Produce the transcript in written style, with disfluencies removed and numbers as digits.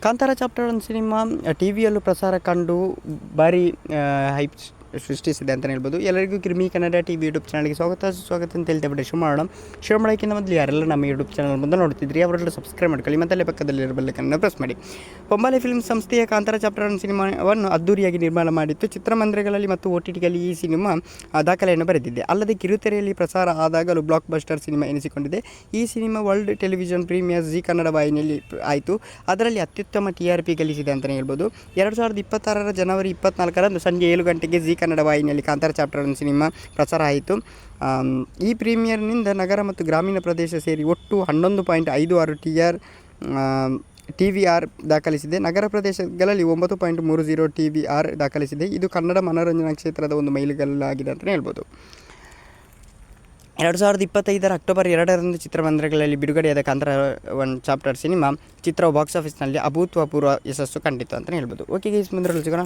Kantara chapter 1 cinema T ವಿಯಲ್ಲೂ ಪ್ರಸಾರ ಕಂಡು ಭಾರಿ ಹೈಪ್ ಸೃಷ್ಟಿಸಿದೆ ಅಂತಲೇ ಹೇಳ್ಬೋದು. ಎಲ್ಲರಿಗೂ ಕ್ರಿಮಿ ಕನ್ನಡ ಟಿ ವಿ ಯೂಟ್ಯೂಬ್ ಚಾನಲ್ಗೆ ಸ್ವಾಗತ ಅಂತ ಹೇಳ್ತೇವೆ. ಶುರು ಮಾಡೋಕ್ಕಿಂತ ಮೊದಲು ಯಾರೆಲ್ಲ ನಮ್ಮ ಯೂಟ್ಯೂಬ್ ಚಾನಲ್ ಮುಂದೆ ನೋಡ್ತಿದ್ರಿ ಅವರೆಲ್ಲ ಸಬ್ಸ್ಕ್ರೈಬ್ ಮಾಡ್ಕೊಳ್ಳಿ ಮತ್ತು ಅಲ್ಲೇ ಪಕ್ಕದಲ್ಲಿರೋ ಬೆಲ್ಲೈಕನ್ನ ಪ್ರೆಸ್ ಮಾಡಿ. ಬೊಂಬಾಲೆ ಫಿಲ್ಮ್ ಸಂಸ್ಥೆಯ ಕಾಂತಾರ ಚಾಪ್ಟರ್ 1 ಸಿನಿಮಾವನ್ನು ಅದ್ದೂರಿಯಾಗಿ ನಿರ್ಮಾಣ ಮಾಡಿತ್ತು. ಚಿತ್ರಮಂದಿರಗಳಲ್ಲಿ ಮತ್ತು OTTಗಳಲ್ಲಿ ಈ ಸಿನಿಮಾ ದಾಖಲೆಯನ್ನು ಬರೆದಿದೆ. ಅಲ್ಲದೆ ಕಿರುತೆರೆಯಲ್ಲಿ ಪ್ರಸಾರ ಆದಾಗಲೂ ಬ್ಲಾಕ್ ಬಸ್ಟರ್ ಸಿನಿಮಾ ಎನಿಸಿಕೊಂಡಿದೆ. ಈ cinema world television premiere Zee Kannada ವಾಹಿನಿಯಲ್ಲಿ ಆಯಿತು. ಅದರಲ್ಲಿ ಅತ್ಯುತ್ತಮ TRP ಗಳಿಸಿದೆ ಅಂತಲೇ ಹೇಳ್ಬೋದು. 2026 ಜನವರಿ 24ರಂದು ಸಂಜೆ 7 ಗಂಟೆಗೆ ಜಿ ಕನ್ನಡ ವಾಹಿನಿಯಲ್ಲಿ ಕಾಂತಾರ ಚಾಪ್ಟರ್ 1 ಸಿನಿಮಾ ಪ್ರಸಾರ ಆಯಿತು. ಈ ಪ್ರೀಮಿಯರ್ನಿಂದ ನಗರ ಮತ್ತು ಗ್ರಾಮೀಣ ಪ್ರದೇಶ ಸೇರಿ ಒಟ್ಟು 11.56 TVR ದಾಖಲಿಸಿದೆ. ನಗರ ಪ್ರದೇಶಗಳಲ್ಲಿ 9.30 TVR ದಾಖಲಿಸಿದೆ. ಇದು ಕನ್ನಡ ಮನೋರಂಜನಾ ಕ್ಷೇತ್ರದ ಒಂದು ಮೈಲಿಗಲ್ಲಾಗಿದೆ ಅಂತಲೇ ಹೇಳ್ಬೋದು. 2025 ಅಕ್ಟೋಬರ್ 2ರಂದು ಚಿತ್ರಮಂದಿರಗಳಲ್ಲಿ ಬಿಡುಗಡೆಯಾದ ಕಾಂತಾರ 1 ಚಾಪ್ಟರ್ ಸಿನಿಮಾ ಚಿತ್ರವು ಬಾಕ್ಸ್ ಆಫೀಸ್ನಲ್ಲಿ ಅಭೂತಪೂರ್ವ ಯಶಸ್ಸು ಕಂಡಿತು ಅಂತಲೇ ಹೇಳ್ಬೋದು. ಓಕೆ ಗೈಸ್, ಮುಂದೆ ಸಿಗೋಣ.